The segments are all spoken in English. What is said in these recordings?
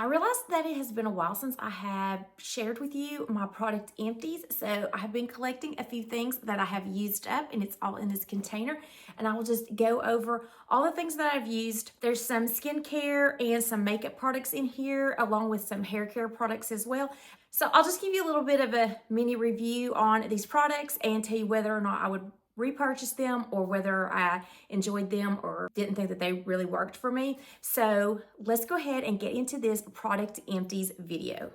I realized that it has been a while since I have shared with you my product Empties. So I have been collecting a few things that I have used up, and it's all in this container. And I will just go over all the things that I've used. There's some skincare and some makeup products in here, along with some hair care products as well. So I'll just give you a little bit of a mini review on these products and tell you whether or not I would repurchase them or whether I enjoyed them or didn't think that they really worked for me. So let's go ahead and get into this product empties video.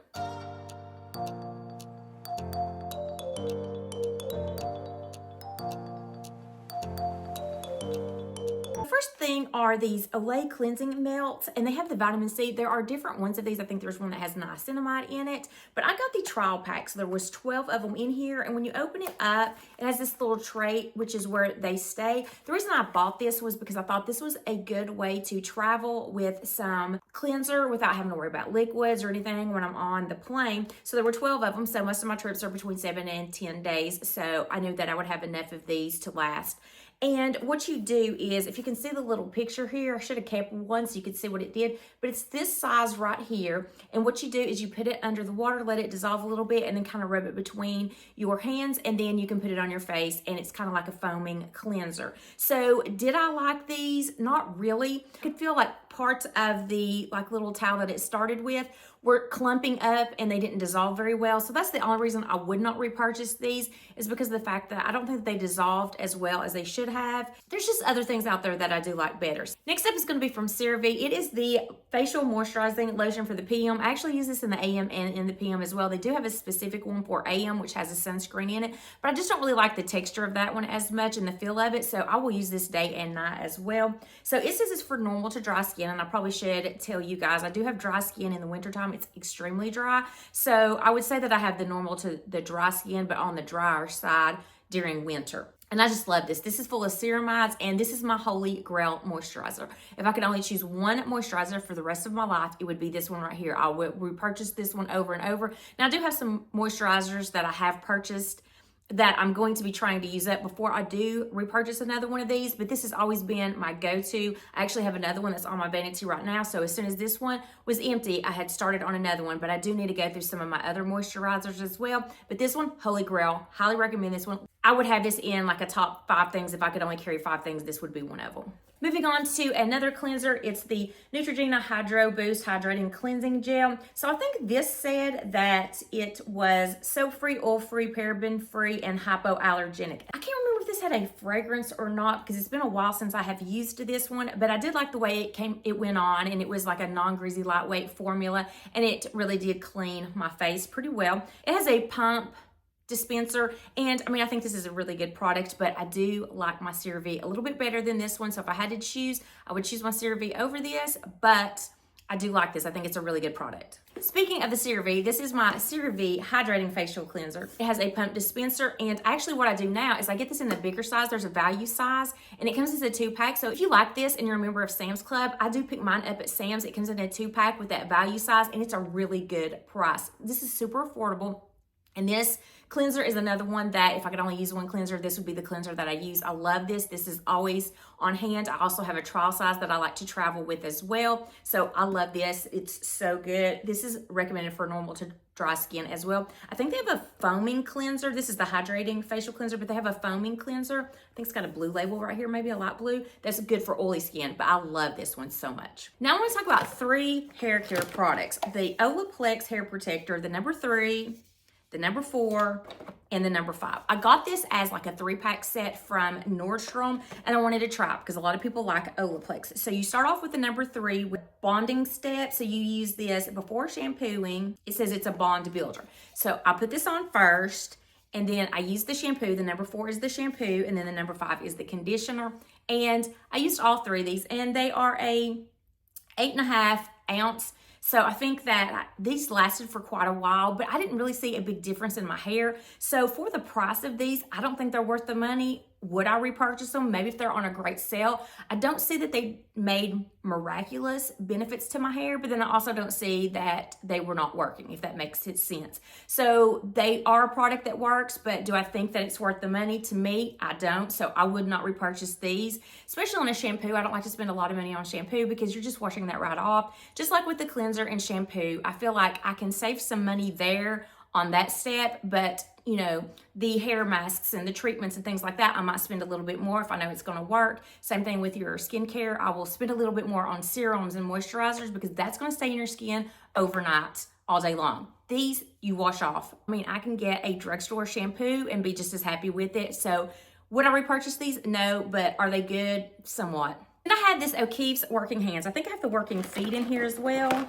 First thing are these Olay cleansing melts, and they have the vitamin C. There are different ones of these. I think there's one that has niacinamide in it, but I got the trial pack, so there was 12 of them in here. And when you open it up, it has this little tray, which is where they stay. The reason I bought this was because I thought this was a good way to travel with some cleanser without having to worry about liquids or anything when I'm on the plane. So there were 12 of them, so most of my trips are between 7 and 10 days, so I knew that I would have enough of these to last. And what you do is, if you can see the little picture here, I should have kept one so you could see what it did, but it's this size right here. And what you do is you put it under the water, let it dissolve a little bit, and then kind of rub it between your hands, and then you can put it on your face, and it's kind of like a foaming cleanser. So did I like these? Not really. I could feel like parts of the little towel that it started with were clumping up and they didn't dissolve very well. So that's the only reason I would not repurchase these, is because of the fact that I don't think they dissolved as well as they should have. There's just other things out there that I do like better. Next up is going to be from Cerave. It is the facial moisturizing lotion for the PM. I actually use this in the AM and in the PM as well. They do have a specific one for AM, which has a sunscreen in it, but I just don't really like the texture of that one as much and the feel of it. So I will use this day and night as well. So it says it's for normal to dry skin, and I probably should tell you guys, I do have dry skin in the wintertime. It's extremely dry. So I would say that I have the normal to the dry skin, but on the drier side during winter. And I just love this. This is full of ceramides, and this is my holy grail moisturizer. If I could only choose one moisturizer for the rest of my life, it would be this one right here. I would repurchase this one over and over. Now, I do have some moisturizers that I have purchased that I'm going to be trying to use up before I do repurchase another one of these, but this has always been my go-to. I actually have another one that's on my vanity right now, so as soon as this one was empty, I had started on another one, but I do need to go through some of my other moisturizers as well. But this one, holy grail, highly recommend this one. I would have this in like a top 5 things. If I could only carry 5 things, this would be one of them. Moving on to another cleanser, it's the Neutrogena Hydro Boost Hydrating Cleansing Gel. So I think this said that it was soap-free, oil-free, paraben-free, and hypoallergenic. I can't remember if this had a fragrance or not, because it's been a while since I have used this one, but I did like the way it went on, and it was like a non-greasy, lightweight formula, and it really did clean my face pretty well. It has a pump dispenser, and I mean, I think this is a really good product, but I do like my Cerave a little bit better than this one. So if I had to choose, I would choose my Cerave over this, but I do like this. I think it's a really good product. Speaking of the Cerave, this is my Cerave Hydrating Facial Cleanser. It has a pump dispenser, and actually what I do now is I get this in the bigger size. There's a value size, and it comes as a 2-pack. So if you like this and you're a member of Sam's Club, I do pick mine up at Sam's. It comes in a 2-pack with that value size, and it's a really good price. This is super affordable. And this cleanser is another one that if I could only use one cleanser, this would be the cleanser that I use. I love this. This is always on hand. I also have a trial size that I like to travel with as well. So I love this. It's so good. This is recommended for normal to dry skin as well. I think they have a foaming cleanser. This is the hydrating facial cleanser, but they have a foaming cleanser. I think it's got a blue label right here, maybe a light blue. That's good for oily skin, but I love this one so much. Now I want to talk about 3 hair care products. The Olaplex hair protector, the number 3, the number 4, and the number 5. I got this as like a 3-pack set from Nordstrom, and I wanted to try it because a lot of people like Olaplex. So you start off with the number 3 with bonding steps. So you use this before shampooing. It says it's a bond builder. So I put this on first, and then I use the shampoo. The number 4 is the shampoo, and then the number 5 is the conditioner. And I used all 3 of these, and they are a 8.5 ounce. So I think that these lasted for quite a while, but I didn't really see a big difference in my hair. So for the price of these, I don't think they're worth the money. would I repurchase them? Maybe if they're on a great sale. I don't see that they made miraculous benefits to my hair, but then I also don't see that they were not working, if that makes sense. So they are a product that works, but do I think that it's worth the money? To me, I don't. So I would not repurchase these, especially on a shampoo. I don't like to spend a lot of money on shampoo because you're just washing that right off. Just like with the cleanser and shampoo, I feel like I can save some money there on that step, but you know, the hair masks and the treatments and things like that, I might spend a little bit more if I know it's going to work. Same thing with your skincare. I will spend a little bit more on serums and moisturizers because that's going to stay in your skin overnight, all day long. These you wash off. I mean, I can get a drugstore shampoo and be just as happy with it. So would I repurchase these? No, but are they good? Somewhat. And I had this O'Keeffe's Working Hands. I think I have the Working Feet in here as well.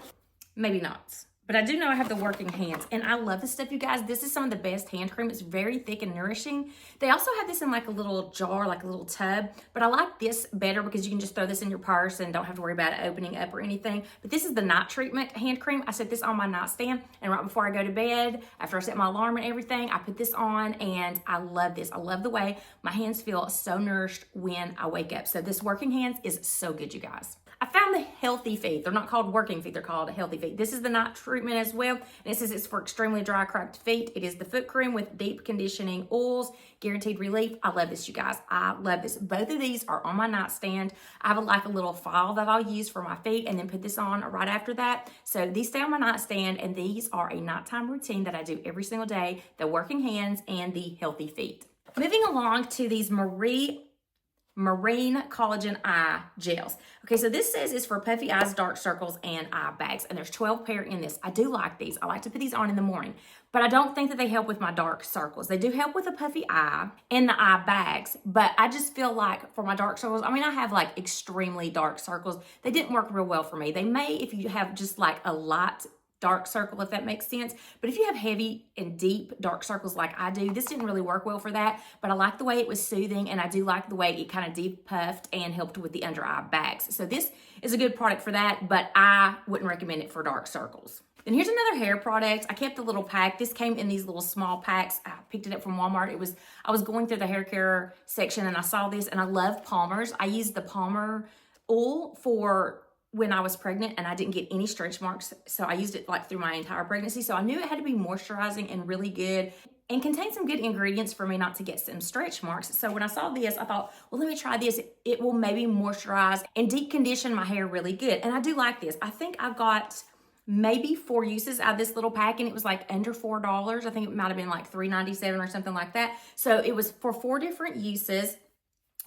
Maybe not. But I do know I have the Working Hands, and I love this stuff, you guys. This is some of the best hand cream. It's very thick and nourishing. They also have this in like a little jar, like a little tub, but I like this better because you can just throw this in your purse and don't have to worry about it opening up or anything. But this is the night treatment hand cream. I set this on my nightstand, and right before I go to bed, after I set my alarm and everything, I put this on, and I love this. I love the way my hands feel so nourished when I wake up. So this Working Hands is so good, you guys. I found the Healthy Feet. They're not called Working Feet, they're called Healthy Feet. This is the night treatment as well. And it says it's for extremely dry, cracked feet. It is the foot cream with deep conditioning oils, guaranteed relief. I love this, you guys. I love this. Both of these are on my nightstand. I have like a little file that I'll use for my feet and then put this on right after that. So these stay on my nightstand, and these are a nighttime routine that I do every single day. The Working Hands and the Healthy Feet. Moving along to these Marine Collagen Eye Gels. Okay, so this says it's for puffy eyes, dark circles, and eye bags. And there's 12 pair in this. I do like these. I like to put these on in the morning. But I don't think that they help with my dark circles. They do help with a puffy eye and the eye bags. But I just feel like for my dark circles, I mean, I have like extremely dark circles. They didn't work real well for me. They may if you have just like a light dark circle, if that makes sense. But if you have heavy and deep dark circles like I do, this didn't really work well for that. But I like the way it was soothing, and I do like the way it kind of deep puffed and helped with the under eye bags. So this is a good product for that, but I wouldn't recommend it for dark circles. Then here's another hair product. I kept the little pack. This came in these little small packs. I picked it up from Walmart. I was going through the hair care section and I saw this, and I love Palmer's. I used the Palmer oil for when I was pregnant, and I didn't get any stretch marks. So I used it like through my entire pregnancy. So I knew it had to be moisturizing and really good and contain some good ingredients for me not to get some stretch marks. So when I saw this, I thought, well, let me try this. It will maybe moisturize and deep condition my hair really good. And I do like this. I think I've got maybe 4 uses out of this little pack, and it was like under $4. I think it might have been like $3.97 or something like that. So it was for 4 different uses,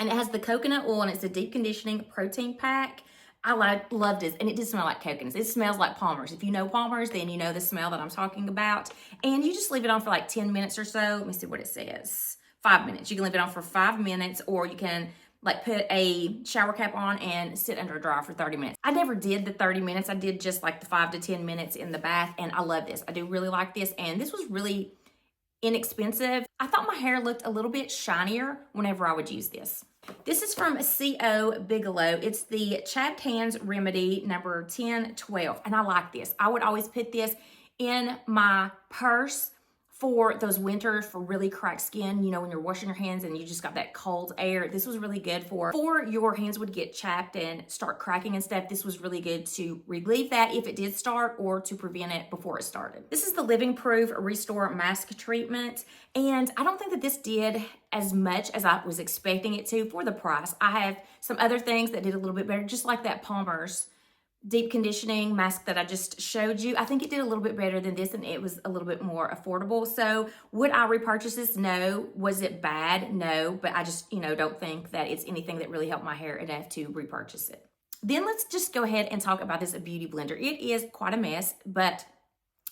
and it has the coconut oil, and it's a deep conditioning protein pack. I loved this, and it did smell like coconuts. It smells like Palmer's. If you know Palmer's, then you know the smell that I'm talking about. And you just leave it on for like 10 minutes or so. Let me see what it says. 5 minutes. You can leave it on for 5 minutes, or you can like put a shower cap on and sit under a dryer for 30 minutes. I never did the 30 minutes. I did just like the 5 to 10 minutes in the bath, and I love this. I do really like this, and this was really inexpensive. I thought my hair looked a little bit shinier whenever I would use this. This is from CO Bigelow. It's the Chapped Hands Remedy number 1012, and I like this. I would always put this in my purse for those winters for really cracked skin, you know, when you're washing your hands and you just got that cold air. This was really good for your hands would get chapped and start cracking and stuff. This was really good to relieve that if it did start, or to prevent it before it started. This is the Living Proof Restore Mask Treatment, and I don't think that this did as much as I was expecting it to for the price. I have some other things that did a little bit better, just like that Palmer's deep conditioning mask that I just showed you. I think it did a little bit better than this, and it was a little bit more affordable. So would I repurchase this? No. Was it bad? No, but I just, don't think that it's anything that really helped my hair enough to repurchase it. Then let's just go ahead and talk about this beauty blender. It is quite a mess, but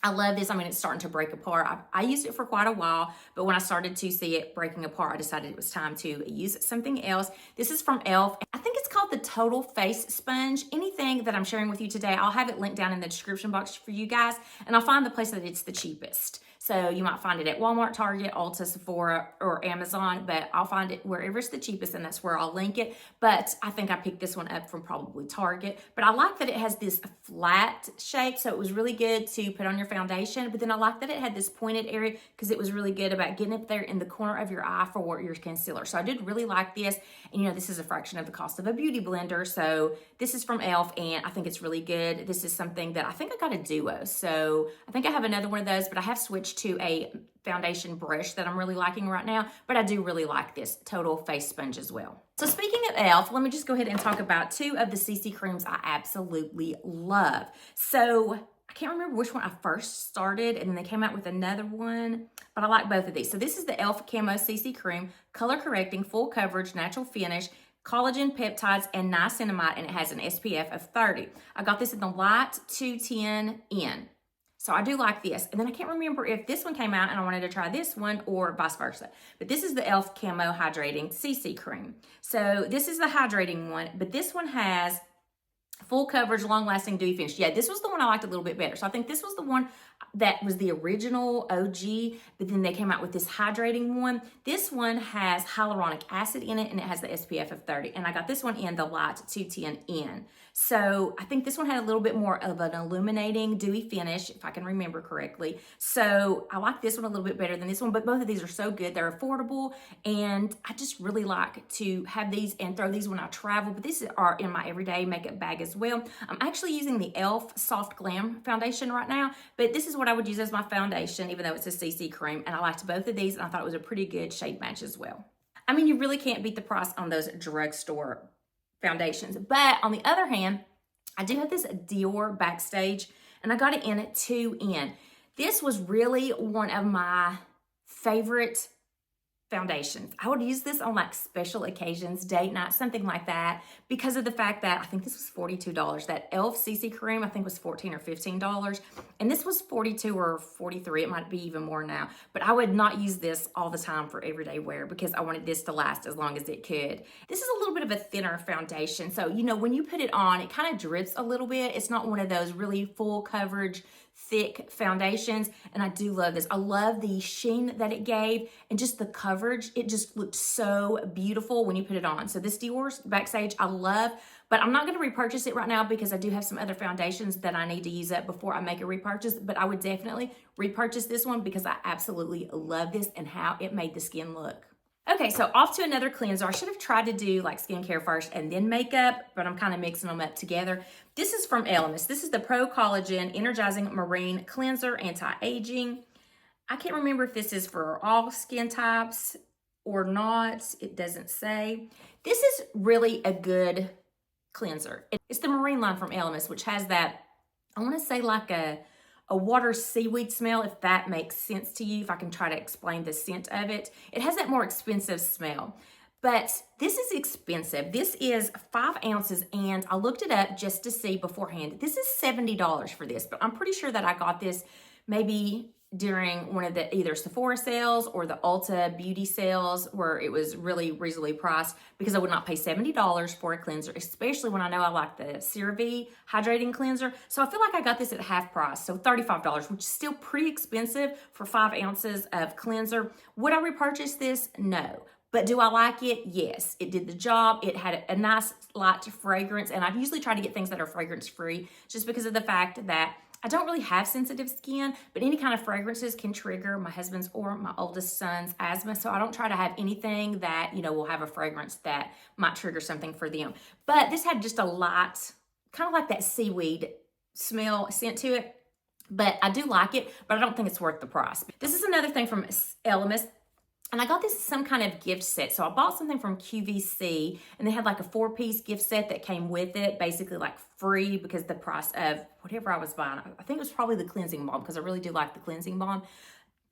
I love this. I mean, it's starting to break apart. I used it for quite a while, but when I started to see it breaking apart, I decided it was time to use something else. This is from e.l.f. I think it's called the Total Face Sponge. Anything that I'm sharing with you today, I'll have it linked down in the description box for you guys, and I'll find the place that it's the cheapest. So you might find it at Walmart, Target, Ulta, Sephora, or Amazon, but I'll find it wherever it's the cheapest, and that's where I'll link it. But I think I picked this one up from probably Target. But I like that it has this flat shape, so it was really good to put on your foundation. But then I like that it had this pointed area because it was really good about getting up there in the corner of your eye for your concealer. So I did really like this. And you know, this is a fraction of the cost of a beauty blender. So this is from e.l.f. and I think it's really good. This is something that I think I got a duo. So I think I have another one of those, but I have switched to a foundation brush that I'm really liking right now. But I do really like this Total Face Sponge as well. So speaking of e.l.f., let me just go ahead and talk about two of the CC creams I absolutely love. So I can't remember which one I first started, and then they came out with another one, but I like both of these. So this is the e.l.f. Camo CC Cream, color correcting, full coverage, natural finish, collagen, peptides, and niacinamide, and it has an SPF of 30. I got this in the light 210N. So I do like this. And then I can't remember if this one came out and I wanted to try this one or vice versa. But this is the e.l.f. Camo Hydrating CC Cream. So this is the hydrating one, but this one has full coverage, long-lasting dewy finish. Yeah, this was the one I liked a little bit better. So I think this was the one that was the original OG, but then they came out with this hydrating one. This one has hyaluronic acid in it, and it has the SPF of 30. And I got this one in the light 210N. So I think this one had a little bit more of an illuminating dewy finish, if I can remember correctly. So I like this one a little bit better than this one, but both of these are so good. They're affordable, and I just really like to have these and throw these when I travel, but these are in my everyday makeup bag as well. I'm actually using the e.l.f. Soft Glam foundation right now, but this is what I would use as my foundation, even though it's a CC cream, and I liked both of these, and I thought it was a pretty good shade match as well. I mean, you really can't beat the price on those drugstore foundations. But on the other hand, I do have this Dior Backstage, and I got it in at 2N. This was really one of my favorite foundations. I would use this on like special occasions, date night, something like that, because of the fact that I think this was $42. That e.l.f. CC cream I think was $14 or $15, and this was $42 or $43. It might be even more now, but I would not use this all the time for everyday wear because I wanted this to last as long as it could. This is a little bit of a thinner foundation, so you know, when you put it on, it kind of drips a little bit. It's not one of those really full coverage thick foundations, and I do love this. I love the sheen that it gave and just the coverage. It just looked so beautiful when you put it on. So this Dior Backstage I love, but I'm not going to repurchase it right now because I do have some other foundations that I need to use up before I make a repurchase, but I would definitely repurchase this one because I absolutely love this and how it made the skin look. Okay, so off to another cleanser. I should have tried to do like skincare first and then makeup, but I'm kind of mixing them up together. This is from Elemis. This is the Pro Collagen Energizing Marine Cleanser Anti-Aging. I can't remember if this is for all skin types or not. It doesn't say. This is really a good cleanser. It's the Marine line from Elemis, which has that, I want to say like a water seaweed smell, if that makes sense to you, if I can try to explain the scent of it. It has that more expensive smell, but this is expensive. This is 5 ounces, and I looked it up just to see beforehand. This is $70 for this, but I'm pretty sure that I got this maybe during one of the either Sephora sales or the Ulta beauty sales where it was really reasonably priced, because I would not pay $70 for a cleanser, especially when I know I like the Cerave Hydrating Cleanser. So I feel like I got this at half price, so $35, which is still pretty expensive for 5 ounces of cleanser. Would I repurchase this? No. But do I like it? Yes. It did the job. It had a nice light fragrance, and I usually try to get things that are fragrance free just because of the fact that I don't really have sensitive skin, but any kind of fragrances can trigger my husband's or my oldest son's asthma. So I don't try to have anything that, you know, will have a fragrance that might trigger something for them. But this had just a light, kind of like that seaweed smell scent to it. But I do like it, but I don't think it's worth the price. This is another thing from Elemis. And I got this some kind of gift set. So I bought something from QVC, and they had like a 4-piece gift set that came with it, basically like free because the price of whatever I was buying. I think it was probably the cleansing balm because I really do like the cleansing balm.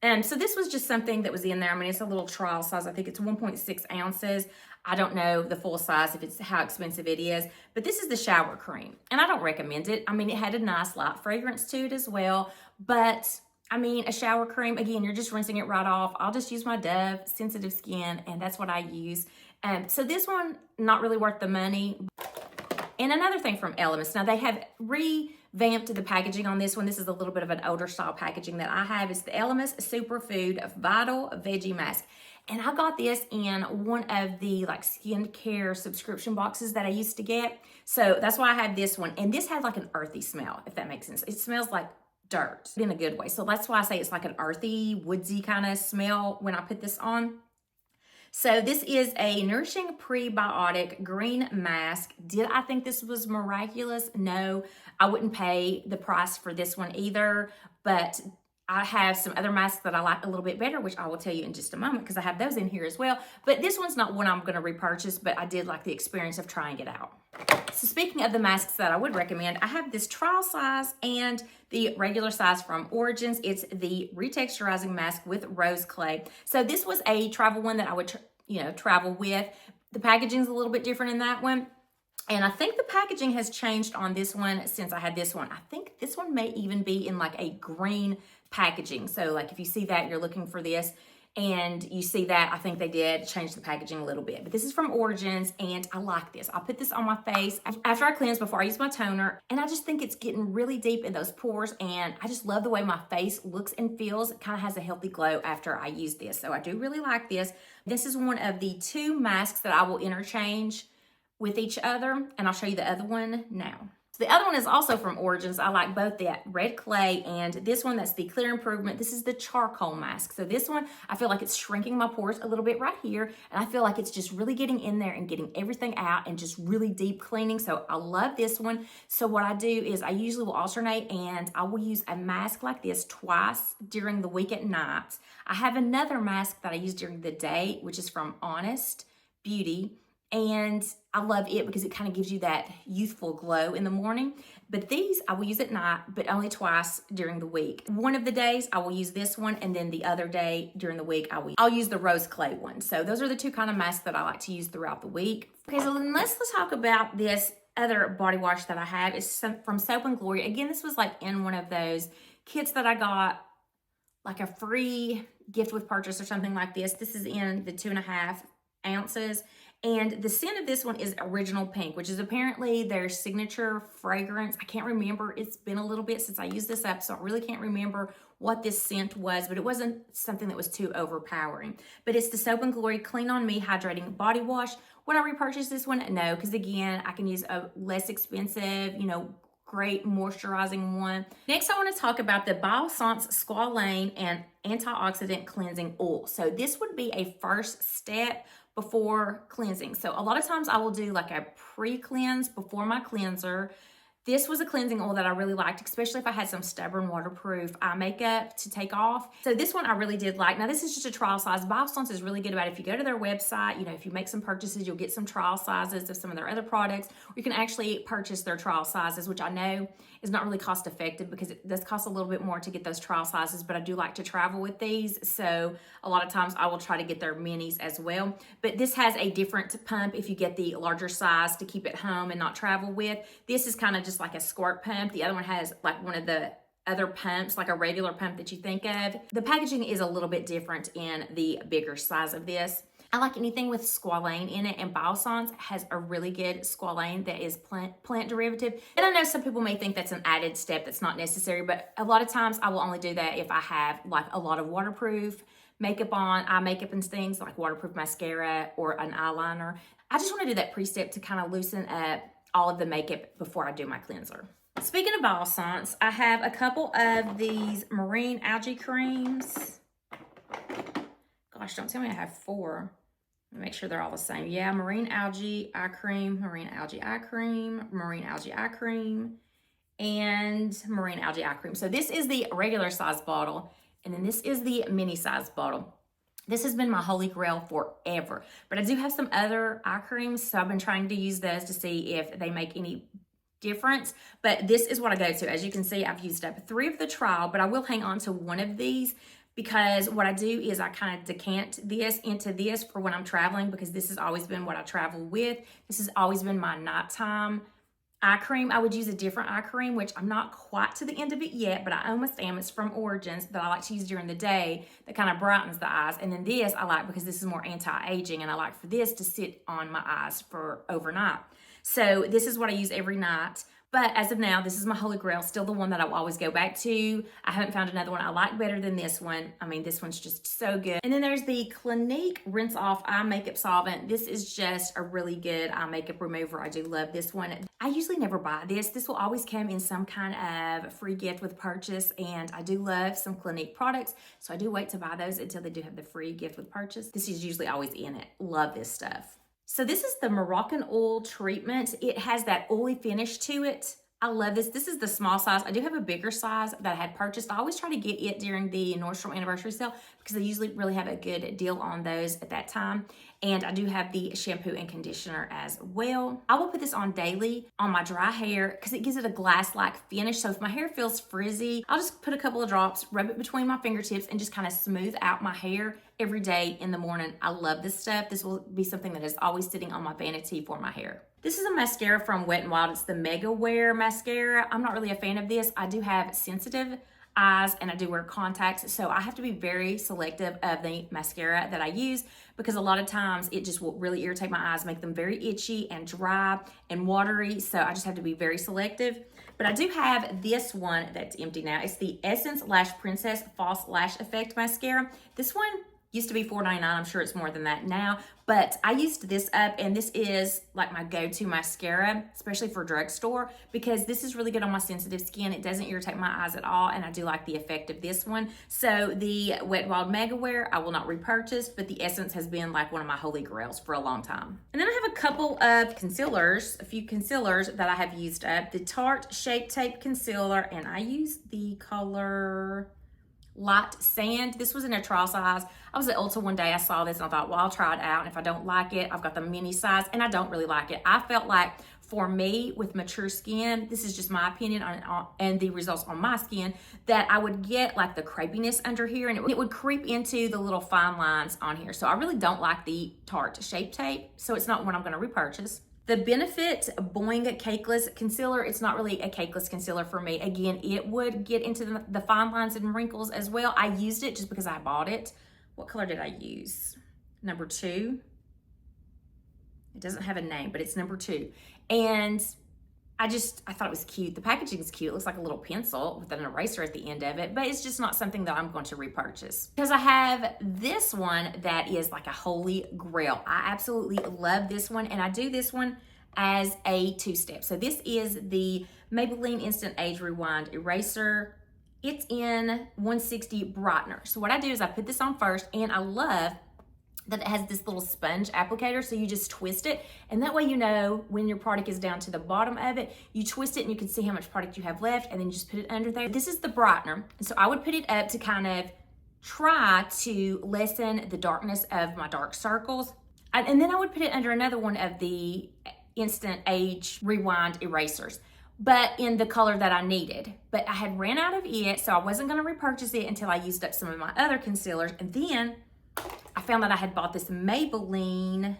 And so this was just something that was in there. I mean, it's a little trial size. I think it's 1.6 ounces. I don't know the full size, if it's how expensive it is, but this is the shower cream, and I don't recommend it. I mean, it had a nice light fragrance to it as well, but I mean, a shower cream, again, you're just rinsing it right off. I'll just use my Dove sensitive skin, and that's what I use. So this one, not really worth the money. And another thing from Elemis, now they have vamped the packaging on this one. This is a little bit of an older style packaging that I have. It's the Elemis Superfood Vital Veggie Mask. And I got this in one of the like skincare subscription boxes that I used to get. So that's why I have this one. And this has like an earthy smell, if that makes sense. It smells like dirt in a good way. So that's why I say it's like an earthy, woodsy kind of smell when I put this on. So this is a nourishing prebiotic green mask. Did I think this was miraculous? No, I wouldn't pay the price for this one either, but I have some other masks that I like a little bit better, which I will tell you in just a moment because I have those in here as well. But this one's not one I'm going to repurchase, but I did like the experience of trying it out. So speaking of the masks that I would recommend, I have this trial size and the regular size from Origins. It's the retexturizing mask with rose clay. So this was a travel one that I would, travel with. The packaging's a little bit different in that one. And I think the packaging has changed on this one since I had this one. I think this one may even be in like a green packaging. So like if you see that, you're looking for this and you see that, I think they did change the packaging a little bit. But this is from Origins and I like this. I put this on my face after I cleanse, before I use my toner. And I just think it's getting really deep in those pores. And I just love the way my face looks and feels. It kind of has a healthy glow after I use this. So I do really like this. This is one of the 2 masks that I will interchange with each other, and I'll show you the other one now. So the other one is also from Origins. I like both that red clay and this one, that's the Clear Improvement. This is the charcoal mask. So this one, I feel like it's shrinking my pores a little bit right here, and I feel like it's just really getting in there and getting everything out and just really deep cleaning. So I love this one. So what I do is I usually will alternate and I will use a mask like this twice during the week at night. I have another mask that I use during the day, which is from Honest Beauty. And I love it because it kind of gives you that youthful glow in the morning. But these I will use at night, but only twice during the week. One of the days I will use this one, and then the other day during the week I'll use the rose clay one. So those are the 2 kind of masks that I like to use throughout the week. Okay, so then let's talk about this other body wash that I have. It's from Soap and Glory. Again, this was like in one of those kits that I got, like a free gift with purchase or something like this. This is in the 2.5 ounces. And the scent of this one is Original Pink, which is apparently their signature fragrance. I can't remember. It's been a little bit since I used this up, so I really can't remember what this scent was, but it wasn't something that was too overpowering. But it's the Soap and Glory Clean On Me Hydrating Body Wash. Would I repurchase this one? No, because again, I can use a less expensive, great moisturizing one. Next, I want to talk about the Biossance Squalane and Antioxidant Cleansing Oil. So this would be a first step before cleansing. So a lot of times I will do like a pre-cleanse before my cleanser. This was a cleansing oil that I really liked, especially if I had some stubborn waterproof eye makeup to take off. So this one I really did like. Now this is just a trial size. Biossance is really good about it. If you go to their website, if you make some purchases, you'll get some trial sizes of some of their other products. Or you can actually purchase their trial sizes, which I know is not really cost effective because it does cost a little bit more to get those trial sizes, but I do like to travel with these. So a lot of times I will try to get their minis as well. But this has a different pump if you get the larger size to keep it home and not travel with. This is kind of just like a squirt pump. The other one has like one of the other pumps, like a regular pump that you think of. The packaging is a little bit different in the bigger size of this. I like anything with squalane in it, and Biossance has a really good squalane that is plant derivative. And I know some people may think that's an added step that's not necessary, but a lot of times I will only do that if I have like a lot of waterproof makeup on, eye makeup and things like waterproof mascara or an eyeliner. I just want to do that pre-step to kind of loosen up all of the makeup before I do my cleanser. Speaking of Biossance, I have a couple of these marine algae creams. Gosh, don't tell me I have 4. Let me make sure they're all the same. Yeah, marine algae eye cream, marine algae eye cream, marine algae eye cream, and marine algae eye cream. So this is the regular size bottle, and then this is the mini size bottle. This has been my holy grail forever, but I do have some other eye creams, so I've been trying to use those to see if they make any difference, but this is what I go to. As you can see, I've used up 3 of the trial, but I will hang on to one of these because what I do is I kind of decant this into this for when I'm traveling, because this has always been what I travel with. This has always been my nighttime eye cream. I would use a different eye cream, which I'm not quite to the end of it yet, but I almost am. It's from Origins that I like to use during the day that kind of brightens the eyes. And then this I like because this is more anti-aging, and I like for this to sit on my eyes for overnight. So this is what I use every night. But as of now, this is my holy grail, still the one that I will always go back to. I haven't found another one I like better than this one. I mean, this one's just so good. And then there's the Clinique Rinse Off Eye Makeup Solvent. This is just a really good eye makeup remover. I do love this one. I usually never buy this. This will always come in some kind of free gift with purchase, and I do love some Clinique products, so I do wait to buy those until they do have the free gift with purchase. This is usually always in it. Love this stuff. So this is the Moroccan oil treatment. It has that oily finish to it. I love this. This is the small size. I do have a bigger size that I had purchased. I always try to get it during the Nordstrom anniversary sale because they usually really have a good deal on those at that time. And I do have the shampoo and conditioner as well. I will put this on daily on my dry hair because it gives it a glass-like finish. So if my hair feels frizzy, I'll just put a couple of drops, rub it between my fingertips, and just kind of smooth out my hair every day in the morning. I love this stuff. This will be something that is always sitting on my vanity for my hair. This is a mascara from Wet n Wild. It's the Mega Wear mascara. I'm not really a fan of this. I do have sensitive eyes and I do wear contacts, so I have to be very selective of the mascara that I use because a lot of times it just will really irritate my eyes, make them very itchy and dry and watery, so I just have to be very selective. But I do have this one that's empty now. It's the Essence Lash Princess False Lash Effect Mascara. This one used to be $4.99. I'm sure it's more than that now, but I used this up, and this is like my go-to mascara, especially for drugstore, because this is really good on my sensitive skin. It doesn't irritate my eyes at all, and I do like the effect of this one. So the Wet n Wild Mega Wear, I will not repurchase, but the Essence has been like one of my holy grails for a long time. And then I have a couple of concealers, a few concealers that I have used up. The Tarte Shape Tape Concealer, and I use the color Light Sand. This was in a trial size. I was at Ulta one day, I saw this and I thought, well, I'll try it out, and if I don't like it, I've got the mini size, and I don't really like it. I felt like for me with mature skin, this is just my opinion and the results on my skin, that I would get like the crepiness under here, and it would creep into the little fine lines on here. So I really don't like the Tarte Shape Tape, so it's not one I'm going to repurchase. The Benefit Boing Cakeless Concealer, it's not really a cakeless concealer for me. Again, it would get into the fine lines and wrinkles as well. I used it just because I bought it. What color did I use? Number 2. It doesn't have a name, but it's number 2. And I thought it was cute. The packaging is cute. It looks like a little pencil with an eraser at the end of it, but it's just not something that I'm going to repurchase. Because I have this one that is like a holy grail. I absolutely love this one, and I do this one as a 2-step. So this is the Maybelline Instant Age Rewind Eraser. It's in 160 Brightener. So what I do is I put this on first, and I love that it has this little sponge applicator, so you just twist it, and that way you know when your product is down to the bottom of it, you twist it and you can see how much product you have left, and then you just put it under there. This is the brightener, and so I would put it up to kind of try to lessen the darkness of my dark circles, and then I would put it under another one of the Instant Age Rewind erasers, but in the color that I needed. But I had ran out of it, so I wasn't gonna repurchase it until I used up some of my other concealers, and then I found that I had bought this Maybelline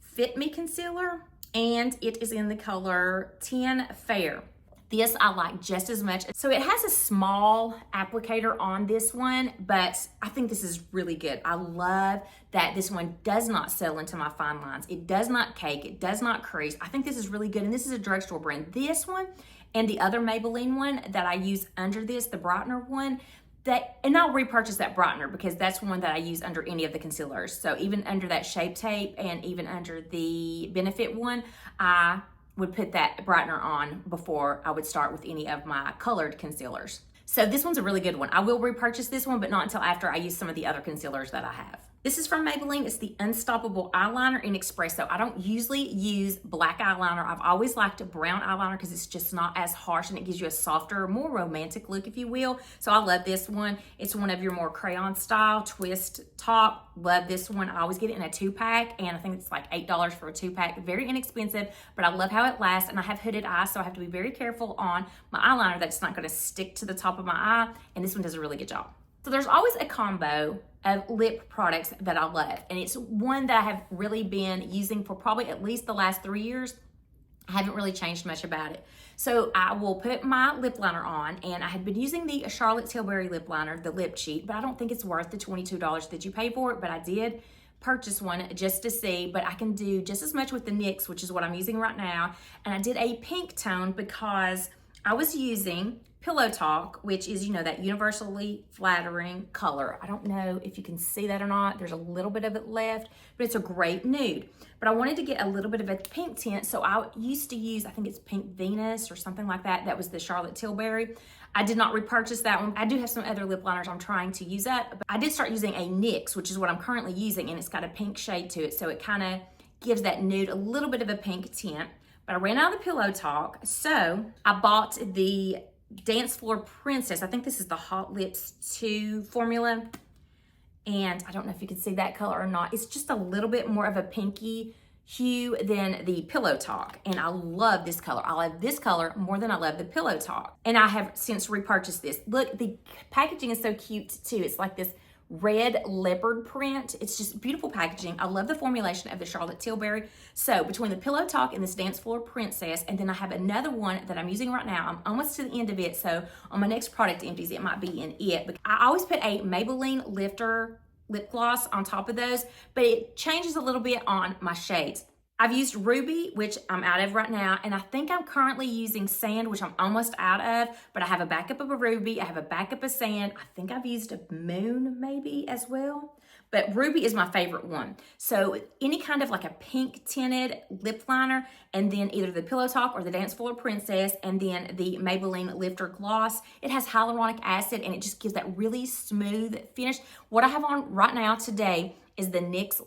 Fit Me Concealer, and it is in the color 10 Fair. This I like just as much. So it has a small applicator on this one, but I think this is really good. I love that this one does not settle into my fine lines. It does not cake, it does not crease. I think this is really good, and this is a drugstore brand. This one and the other Maybelline one that I use under this, the brightener one, and I'll repurchase that brightener because that's one that I use under any of the concealers. So even under that Shape Tape and even under the Benefit one, I would put that brightener on before I would start with any of my colored concealers. So this one's a really good one. I will repurchase this one, but not until after I use some of the other concealers that I have. This is from Maybelline. It's the Unstoppable Eyeliner in Espresso. I don't usually use black eyeliner. I've always liked a brown eyeliner because it's just not as harsh and it gives you a softer, more romantic look, if you will. So I love this one. It's one of your more crayon style twist top. Love this one. I always get it in a 2-pack, and I think it's like $8 for a 2-pack. Very inexpensive, but I love how it lasts, and I have hooded eyes, so I have to be very careful on my eyeliner that it's not going to stick to the top of my eye, and this one does a really good job. So there's always a combo of lip products that I love, and it's one that I have really been using for probably at least the last 3 years. I haven't really changed much about it. So I will put my lip liner on, and I had been using the Charlotte Tilbury lip liner, the Lip Cheat, but I don't think it's worth the $22 that you pay for it, but I did purchase one just to see, but I can do just as much with the NYX, which is what I'm using right now. And I did a pink tone because I was using Pillow Talk, which is, you know, that universally flattering color. I don't know if you can see that or not. There's a little bit of it left, but it's a great nude. But I wanted to get a little bit of a pink tint, so I used to use, I think it's Pink Venus or something like that. That was the Charlotte Tilbury. I did not repurchase that one. I do have some other lip liners I'm trying to use up, but I did start using a NYX, which is what I'm currently using, and it's got a pink shade to it, so it kind of gives that nude a little bit of a pink tint. But I ran out of the Pillow Talk, so I bought the Dance Floor Princess. I think this is the Hot Lips 2 formula. And I don't know if you can see that color or not. It's just a little bit more of a pinky hue than the Pillow Talk. And I love this color. I love this color more than I love the Pillow Talk. And I have since repurchased this. Look, the packaging is so cute too. It's like this red leopard print. It's just beautiful packaging. I love the formulation of the Charlotte Tilbury. So between the Pillow Talk and this Dance Floor Princess, and then I have another one that I'm using right now. I'm almost to the end of it, so on my next product empties, it might be in it. But I always put a Maybelline Lifter lip gloss on top of those, but it changes a little bit on my shades. I've used Ruby, which I'm out of right now, and I think I'm currently using Sand, which I'm almost out of, but I have a backup of a Ruby, I have a backup of Sand, I think I've used a Moon maybe as well, but Ruby is my favorite one. So any kind of like a pink tinted lip liner, and then either the Pillow Talk or the Dance Floor Princess, and then the Maybelline Lifter Gloss. It has hyaluronic acid, and it just gives that really smooth finish. What I have on right now today is the NYX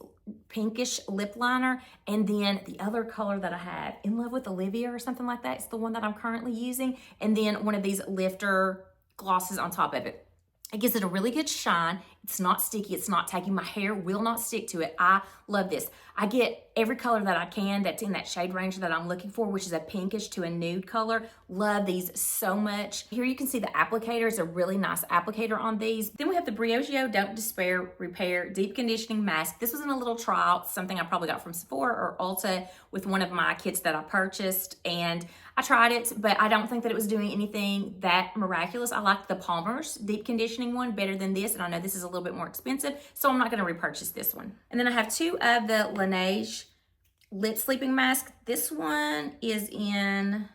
pinkish lip liner, and then the other color that I have, In Love with Olivia or something like that, it's the one that I'm currently using, and then one of these lifter glosses on top of it. It gives it a really good shine. It's not sticky, it's not tacky. My hair will not stick to it. I love this. I get every color that I can that's in that shade range that I'm looking for, which is a pinkish to a nude color. Love these so much. Here you can see the applicator. It's a really nice applicator on these. Then we have the Briogeo Don't Despair Repair Deep Conditioning Mask. This was in a little trial, something I probably got from Sephora or Ulta with one of my kits that I purchased, and I tried it, but I don't think that it was doing anything that miraculous. I like the Palmer's Deep Conditioning one better than this, and I know this is a little bit more expensive, so I'm not gonna repurchase this one. And then I have two of the Laneige Lip Sleeping Mask. This one is in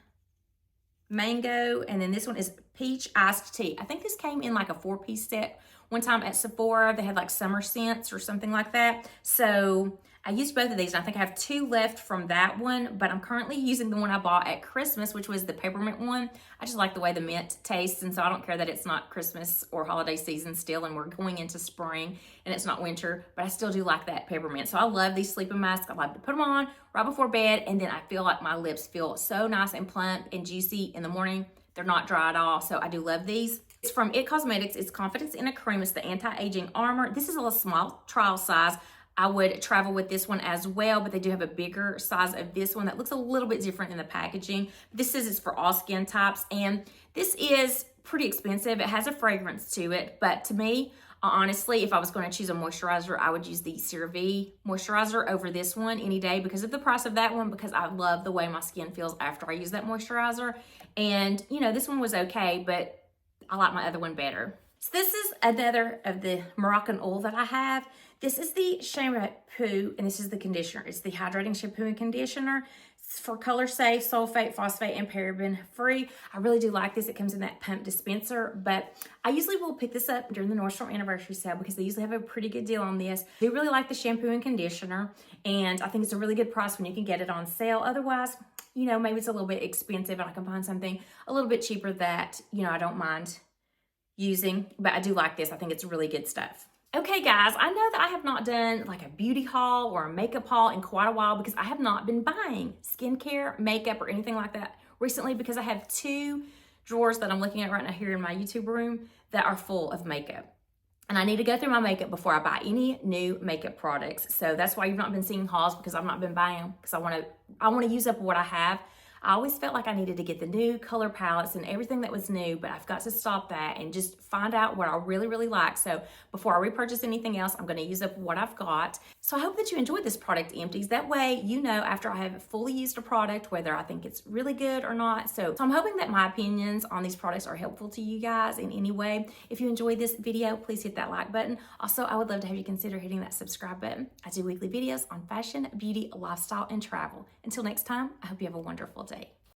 Mango, and then this one is Peach Iced Tea. I think this came in like a 4-piece set one time at Sephora. They had like summer scents or something like that. So I used both of these, and I think I have two left from that one, but I'm currently using the one I bought at Christmas, which was the peppermint one. I just like the way the mint tastes, and so I don't care that it's not Christmas or holiday season still, and we're going into spring, and it's not winter, but I still do like that peppermint. So I love these sleeping masks. I love to put them on right before bed, and then I feel like my lips feel so nice and plump and juicy in the morning. They're not dry at all, so I do love these. It's from It Cosmetics. It's Confidence in a Cream. It's the Anti-Aging Armor. This is a small trial size. I would travel with this one as well, but they do have a bigger size of this one that looks a little bit different in the packaging. This says it's for all skin types, and this is pretty expensive. It has a fragrance to it, but to me, honestly, if I was going to choose a moisturizer, I would use the Cerave Moisturizer over this one any day because of the price of that one, because I love the way my skin feels after I use that moisturizer. And, you know, this one was okay, but I like my other one better. So this is another of the Moroccan oil that I have. This is the shampoo, and this is the conditioner. It's the hydrating shampoo and conditioner. It's for color safe, sulfate, phosphate, and paraben free. I really do like this. It comes in that pump dispenser, but I usually will pick this up during the Nordstrom anniversary sale because they usually have a pretty good deal on this. I do really like the shampoo and conditioner, and I think it's a really good price when you can get it on sale. Otherwise, you know, maybe it's a little bit expensive and I can find something a little bit cheaper that, you know, I don't mind using, but I do like this. I think it's really good stuff. Okay guys, I know that I have not done like a beauty haul or a makeup haul in quite a while because I have not been buying skincare, makeup, or anything like that recently because I have two drawers that I'm looking at right now here in my YouTube room that are full of makeup. And I need to go through my makeup before I buy any new makeup products. So that's why you've not been seeing hauls, because I've not been buying them because I want to use up what I have. I always felt like I needed to get the new color palettes and everything that was new, but I've got to stop that and just find out what I really, really like. So before I repurchase anything else, I'm going to use up what I've got. So I hope that you enjoyed this product, Empties. That way, you know, after I have fully used a product, whether I think it's really good or not. So I'm hoping that my opinions on these products are helpful to you guys in any way. If you enjoyed this video, please hit that like button. Also, I would love to have you consider hitting that subscribe button. I do weekly videos on fashion, beauty, lifestyle, and travel. Until next time, I hope you have a wonderful day.